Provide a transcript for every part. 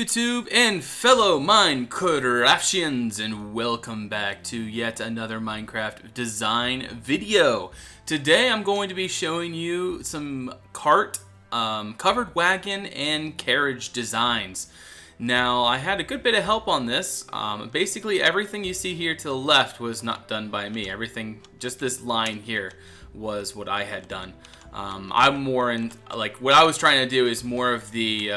YouTube and fellow Minecraftians, and welcome back to yet another Minecraft design video. Today I'm going to be showing you some cart, covered wagon, and carriage designs. Now, I had a good bit of help on this. Basically everything you see here to the left was not done by me. Everything, just this line here, was what I had done. I'm more in, like, what I was trying to do is more of the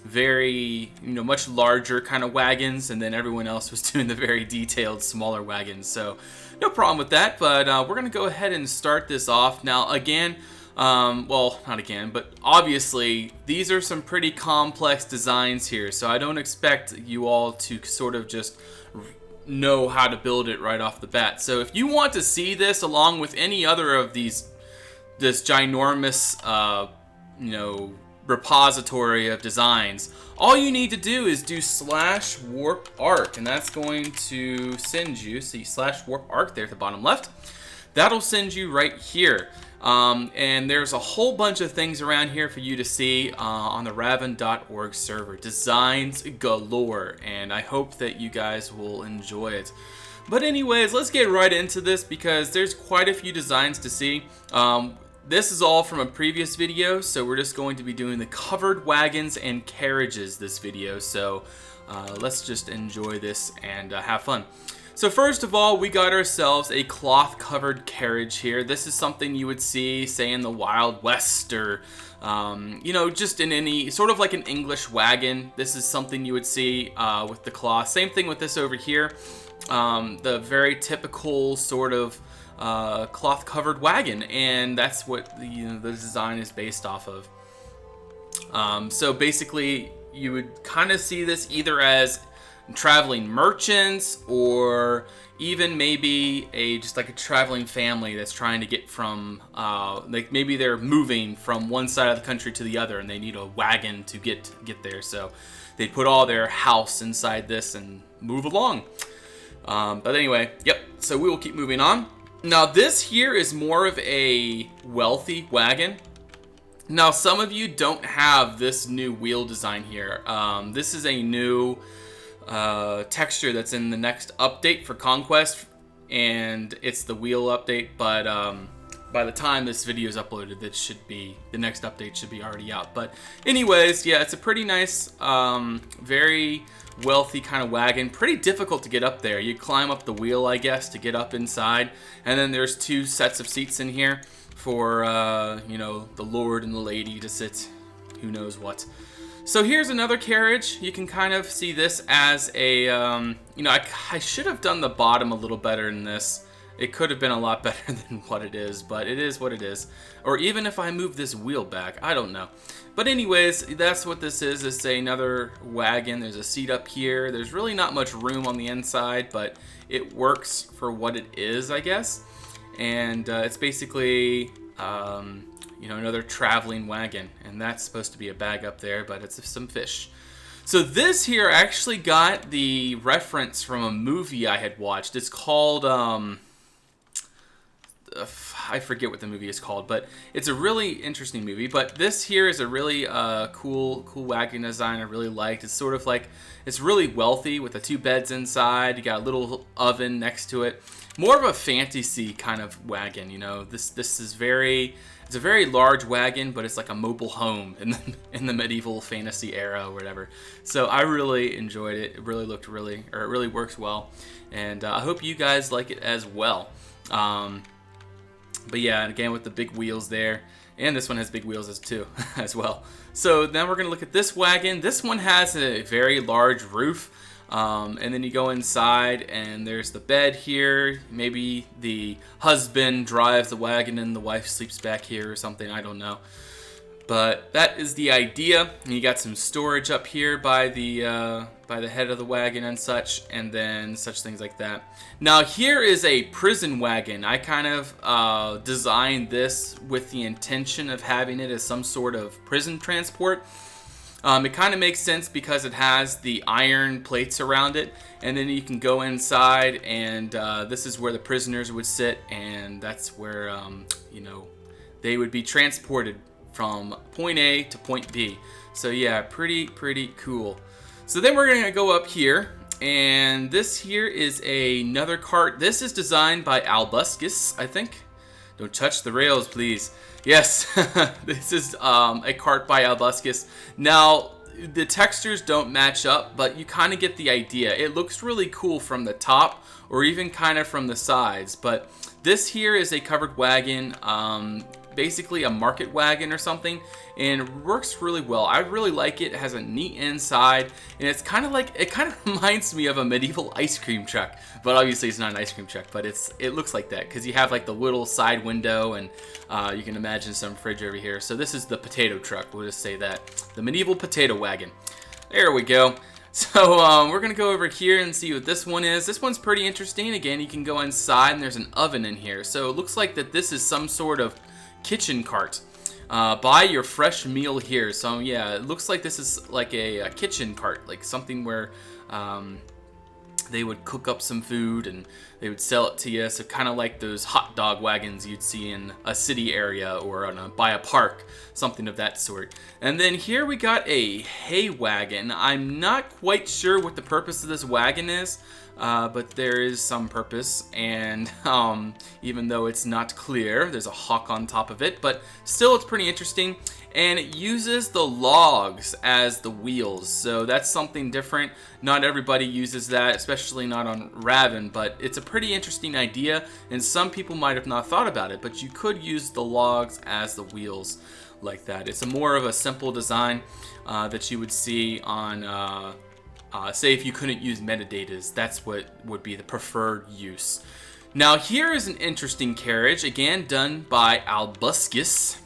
very, much larger kind of wagons, and then everyone else was doing the very detailed, smaller wagons. So no problem with that, but we're gonna go ahead and start this off. Now again, well, not again, but obviously these are some pretty complex designs here, so I don't expect you all to sort of just know how to build it right off the bat. So if you want to see this along with any other of this ginormous repository of designs, all you need to do is do /warp_arc, and that's going to send you, see /warp_arc there at the bottom left, that'll send you right here. And there's a whole bunch of things around here for you to see on the raven.org server. Designs galore, and I hope that you guys will enjoy it. But anyways, let's get right into this because there's quite a few designs to see. This is all from a previous video, so we're just going to be doing the covered wagons and carriages this video. So let's just enjoy this and have fun. So first of all, we got ourselves a cloth covered carriage here. This is something you would see, say, in the Wild West, or just in any sort of like an English wagon. This is something you would see with the cloth. Same thing with this over here. The very typical sort of cloth covered wagon, and that's what the design is based off of. So basically you would kind of see this either as traveling merchants, or even maybe just like a traveling family that's trying to get from like maybe they're moving from one side of the country to the other and they need a wagon to get there, so they put all their house inside this and move along. But anyway, yep, so we will keep moving on. Now this here is more of a wealthy wagon. Now some of you don't have this new wheel design here. This is a new texture that's in the next update for Conquest, and it's the wheel update, but by the time this video is uploaded, the next update should be already out. But anyways, yeah, it's a pretty nice, very wealthy kind of wagon. Pretty difficult to get up there. You climb up the wheel, I guess, to get up inside, and then there's two sets of seats in here for the lord and the lady to sit, who knows what. So here's another carriage. You can kind of see this as a I should have done the bottom a little better than this. It could have been a lot better than what it is, but it is what it is. Or even if I move this wheel back, I don't know. But anyways, that's what this is. It's another wagon. There's a seat up here. There's really not much room on the inside, but it works for what it is, I guess. And it's basically, another traveling wagon. And that's supposed to be a bag up there, but it's some fish. So this here actually got the reference from a movie I had watched. It's called, I forget what the movie is called, but it's a really interesting movie. But this here is a really cool wagon design I really liked. It's sort of like, it's really wealthy with the two beds inside. You got a little oven next to it. More of a fantasy kind of wagon, This is it's a very large wagon, but it's like a mobile home in the medieval fantasy era or whatever. So I really enjoyed it. It really it really works well, and I hope you guys like it as well. But yeah, and again with the big wheels there, and this one has big wheels too as well. So now we're gonna look at this wagon. This one has a very large roof, and then you go inside and there's the bed here. Maybe the husband drives the wagon and the wife sleeps back here or something, I don't know. But that is the idea. And you got some storage up here by the head of the wagon and such, and then such things like that. Now here is a prison wagon. I kind of designed this with the intention of having it as some sort of prison transport. It kind of makes sense because it has the iron plates around it, and then you can go inside, and this is where the prisoners would sit, and that's where they would be transported from point A to point B. So yeah, pretty cool. So then we're gonna go up here, and this here is another cart. This is designed by Albuscus, I think. Don't touch the rails, please. Yes, this is a cart by Albuscus. Now, the textures don't match up, but you kind of get the idea. It looks really cool from the top, or even kind of from the sides. But this here is a covered wagon, basically a market wagon or something, and it works really well. I really like it. It has a neat inside, and it's kind of like, it kind of reminds me of a medieval ice cream truck, but obviously it's not an ice cream truck, but it looks like that because you have like the little side window, and you can imagine some fridge over here. So this is the potato truck, we'll just say that, the medieval potato wagon. There we go. So we're gonna go over here and see what this one is. This one's pretty interesting. Again, you can go inside, and there's an oven in here, so it looks like that this is some sort of kitchen cart. Buy your fresh meal here. So yeah, it looks like this is like a kitchen cart, like something where they would cook up some food and they would sell it to you. So kind of like those hot dog wagons you'd see in a city area or by a park, something of that sort. And then here we got a hay wagon. I'm not quite sure what the purpose of this wagon is, but there is some purpose, and even though it's not clear, there's a hawk on top of it, but still it's pretty interesting. And it uses the logs as the wheels, so that's something different. Not everybody uses that, especially not on Raven, but it's a pretty interesting idea, and some people might have not thought about it, but you could use the logs as the wheels like that. It's more of a simple design that you would see on say if you couldn't use metadatas, that's what would be the preferred use. Now here is an interesting carriage, again done by Albuscus,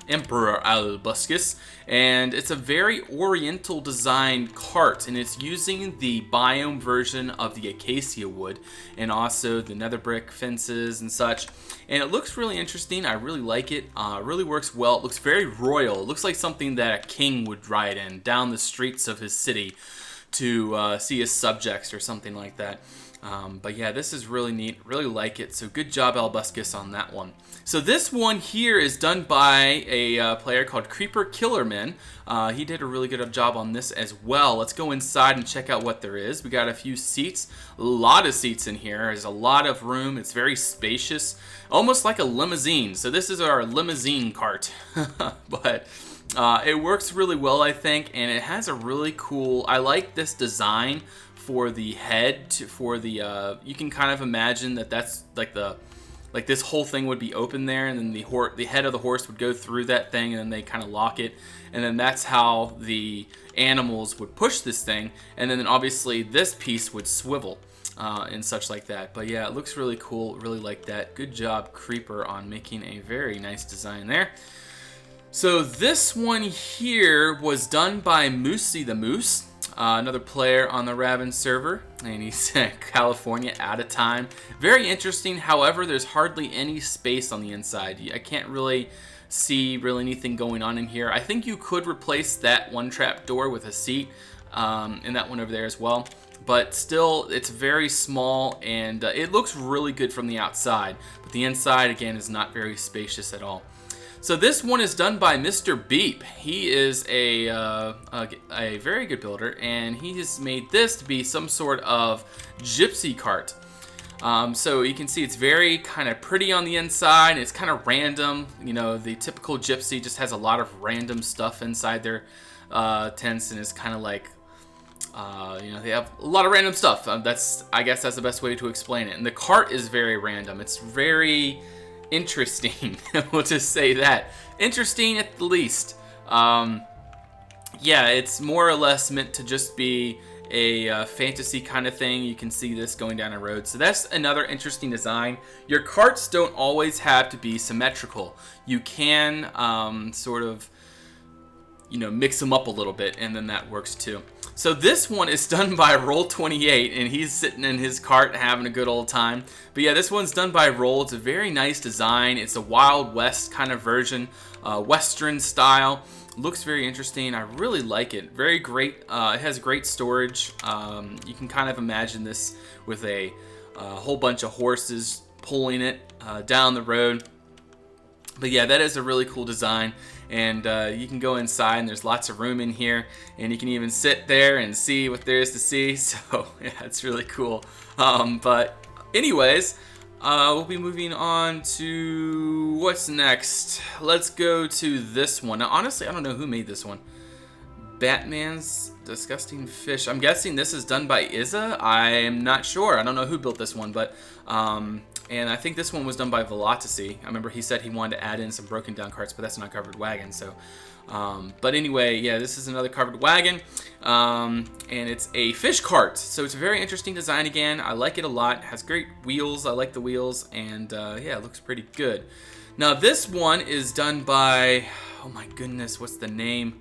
Emperor Albuscus, and it's a very oriental designed cart, and it's using the biome version of the acacia wood and also the nether brick fences and such, and it looks really interesting. I really like it. Really works well. It looks very royal. It looks like something that a king would ride in down the streets of his city to see his subjects or something like that. But yeah, this is really neat. Really like it. So good job, Albuscus, on that one. So this one here is done by a player called Creeper Killerman. He did a really good job on this as well. Let's go inside and check out what there is. We got a few seats. A lot of seats in here. There's a lot of room. It's very spacious. Almost like a limousine. So this is our limousine cart. But it works really well, I think, and it has a really cool, I like this design for the head, for the, you can kind of imagine that that's like this whole thing would be open there, and then the head of the horse would go through that thing, and then they kind of lock it, and then that's how the animals would push this thing, and then obviously this piece would swivel and such like that. But yeah, it looks really cool, really like that. Good job, Creeper, on making a very nice design there. So this one here was done by Moosey the Moose, another player on the Raven server, and he's in California at a time. Very interesting. However, there's hardly any space on the inside. I can't really see anything going on in here. I think you could replace that one trap door with a seat, and that one over there as well. But still, it's very small, and it looks really good from the outside. But the inside, again, is not very spacious at all. So this one is done by Mr. Beep. He is a very good builder, and he has made this to be some sort of gypsy cart. So you can see it's very kind of pretty on the inside. It's kind of random. You know, the typical gypsy just has a lot of random stuff inside their tents, and it's kind of like, you know, they have a lot of random stuff. I guess that's the best way to explain it. And the cart is very random. It's very interesting. We'll just say that. Interesting at the least. Yeah, it's more or less meant to just be a fantasy kind of thing. You can see this going down a road. So that's another interesting design. Your carts don't always have to be symmetrical. You can sort of, you know, mix them up a little bit, and then that works too. So this one is done by Roll28, and he's sitting in his cart having a good old time. But yeah, this one's done by Roll. It's a very nice design. It's a Wild West kind of version, Western style. Looks very interesting. I really like it. Very great. It has great storage. You can kind of imagine this with a whole bunch of horses pulling it down the road. But yeah, that is a really cool design. and you can go inside, and there's lots of room in here, and you can even sit there and see what there is to see. So yeah, it's really cool. But anyways, we'll be moving on to what's next. Let's go to this one. Now, honestly, I don't know who made this one. Batman's Disgusting Fish. I'm guessing this is done by Izza. I'm not sure. I don't know who built this one, but and I think this one was done by Velocity. I remember he said he wanted to add in some broken down carts, but that's not covered wagon. So, but anyway, yeah, this is another covered wagon, and it's a fish cart. So it's a very interesting design again. I like it a lot. It has great wheels. I like the wheels, and yeah, it looks pretty good. Now this one is done by, oh my goodness, what's the name?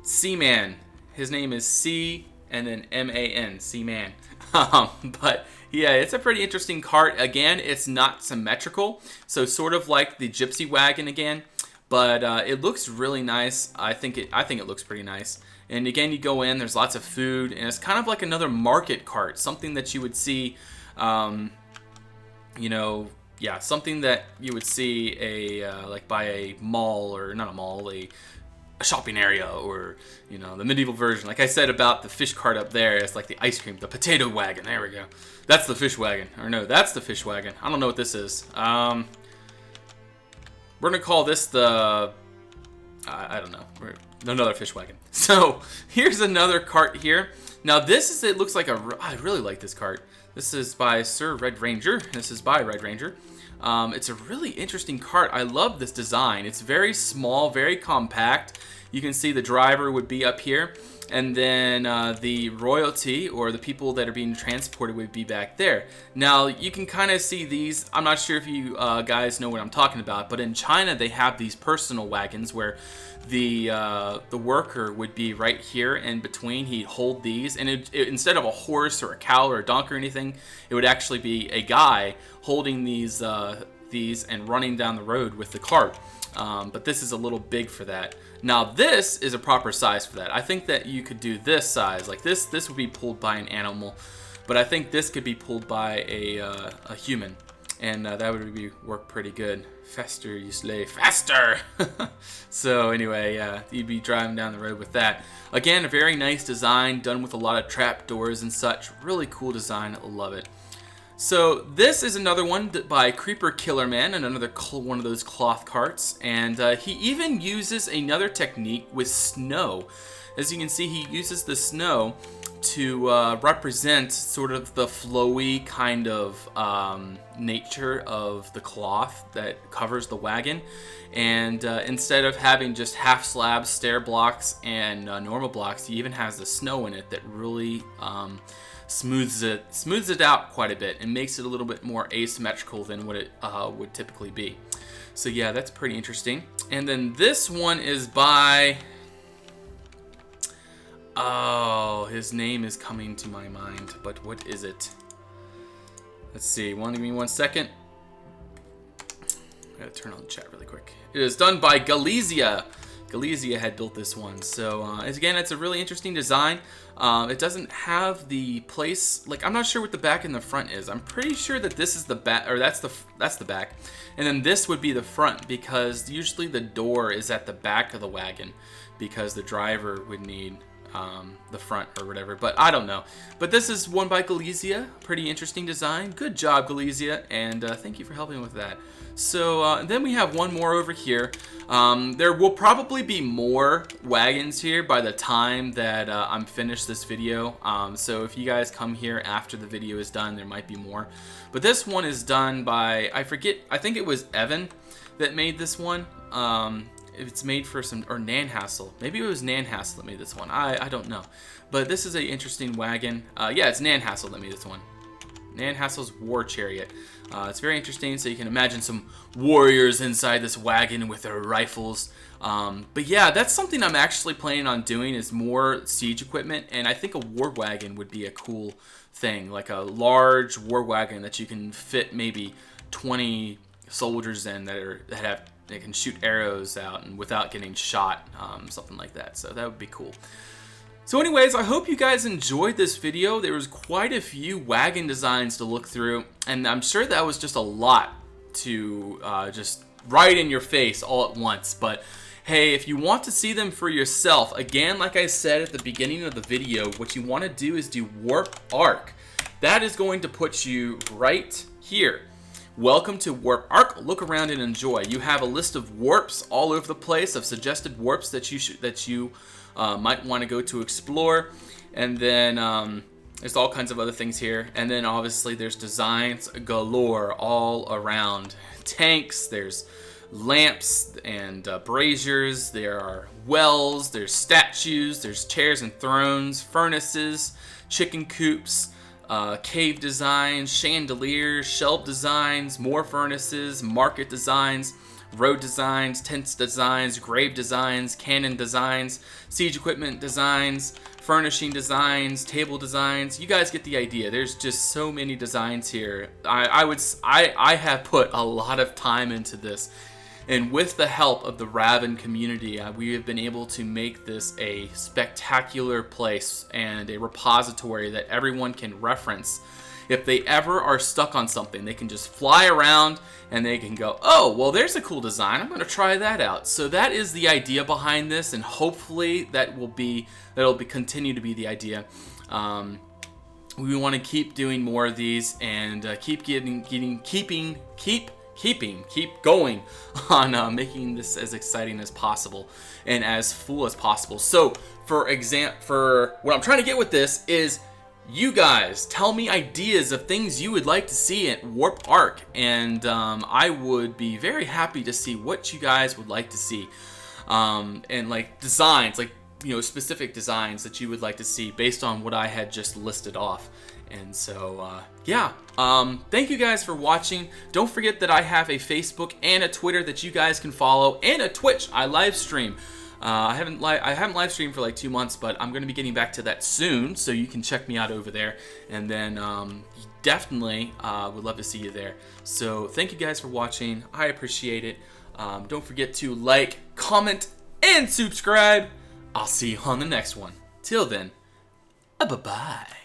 Seaman. His name is C and then M-A-N, Seaman. But yeah, it's a pretty interesting cart. Again, it's not symmetrical, so sort of like the Gypsy Wagon again, but it looks really nice. I think it looks pretty nice. And again, you go in, there's lots of food, and it's kind of like another market cart, something that you would see, you know, yeah, something that you would see like by a mall, or not a mall, a shopping area, or you know, the medieval version. Like I said about the fish cart up there, it's like the ice cream, the potato wagon. There we go. That's the fish wagon, or no, that's the fish wagon. I don't know what this is. We're gonna call this the I don't know. Another fish wagon. So here's another cart here. Now this is, it looks like I really like this cart. This is by Sir Red Ranger. This is by Red Ranger. It's a really interesting cart. I love this design. It's very small, very compact. You can see the driver would be up here, and then the royalty, or the people that are being transported, would be back there. Now you can kind of see these. I'm not sure if you guys know what I'm talking about, but in China they have these personal wagons where the worker would be right here in between. He'd hold these, and instead of a horse or a cow or a donkey or anything, it would actually be a guy holding these and running down the road with the cart. But this is a little big for that. Now this is a proper size for that. I think that you could do this size. Like this would be pulled by an animal, but I think this could be pulled by a human, and that would work pretty good. Faster, you slay, faster! So anyway, yeah, you'd be driving down the road with that. Again, a very nice design, done with a lot of trap doors and such. Really cool design, love it. So this is another one by Creeper Killer Man, and another one of those cloth carts, and he even uses another technique with snow. As you can see, he uses the snow to represent sort of the flowy kind of nature of the cloth that covers the wagon, and instead of having just half slabs, stair blocks, and normal blocks, he even has the snow in it that really smooths it out quite a bit and makes it a little bit more asymmetrical than what it would typically be. So yeah, that's pretty interesting. And then this one is by, oh, his name is coming to my mind, but what is it? Let's see, give me 1 second. I gotta turn on the chat really quick. It is done by Galizia. Galizia had built this one. So again, it's a really interesting design. It doesn't have the place, like, I'm not sure what the back and the front is. I'm pretty sure that this is the back, or that's the back, and then this would be the front, because usually the door is at the back of the wagon, because the driver would need the front or whatever, but I don't know. But this is one by Galizia. Pretty interesting design. Good job, Galizia, and thank you for helping with that. So then we have one more over here. There will probably be more wagons here by the time that I'm finished this video. So if you guys come here after the video is done, there might be more. But this one is done by, I forget, I think it was Evan that made this one. It's made for some, or Nanhassel. Maybe it was Nanhassel that made this one. I don't know. But this is an interesting wagon. Yeah, it's Nanhassel that made this one. Nanhassel's War Chariot. It's very interesting, so you can imagine some warriors inside this wagon with their rifles. But yeah, that's something I'm actually planning on doing, is more siege equipment, and I think a war wagon would be a cool thing, like a large war wagon that you can fit maybe 20 soldiers in that can shoot arrows out and without getting shot, something like that. So that would be cool. So anyways, I hope you guys enjoyed this video. There was quite a few wagon designs to look through, and I'm sure that was just a lot to just right in your face all at once. But Hey, if you want to see them for yourself, again, like I said at the beginning of the video, what you want to do is do Warp Arc. That is going to put you right here. Welcome to Warp Arc. Look around and enjoy. You have a list of warps all over the place, of suggested warps that you might want to go to explore. And then there's all kinds of other things here. And then obviously there's designs galore all around. Tanks, there's lamps and braziers, there are wells, there's statues, there's chairs and thrones, furnaces, chicken coops, cave designs, chandeliers, shelf designs, more furnaces, market designs, road designs, tents designs, grave designs, cannon designs, siege equipment designs, furnishing designs, table designs. You guys get the idea. There's just so many designs here. I have put a lot of time into this, and with the help of the Raven community, we have been able to make this a spectacular place and a repository that everyone can reference. If they ever are stuck on something, they can just fly around and they can go, oh, well, there's a cool design. I'm going to try that out. So that is the idea behind this, and hopefully that'll continue to be the idea. We want to keep doing more of these and keep going on making this as exciting as possible and as full as possible. So for what I'm trying to get with this is, you guys tell me ideas of things you would like to see at Warp Arc, and I would be very happy to see what you guys would like to see, and like designs, like, you know, specific designs that you would like to see based on what I had just listed off. And so yeah, thank you guys for watching. Don't forget that I have a Facebook and a Twitter that you guys can follow, and a Twitch. I live stream. I haven't live streamed for like 2 months, but I'm going to be getting back to that soon, so you can check me out over there. And then definitely would love to see you there. So thank you guys for watching. I appreciate it. Don't forget to like, comment, and subscribe. I'll see you on the next one. Till then, bye-bye.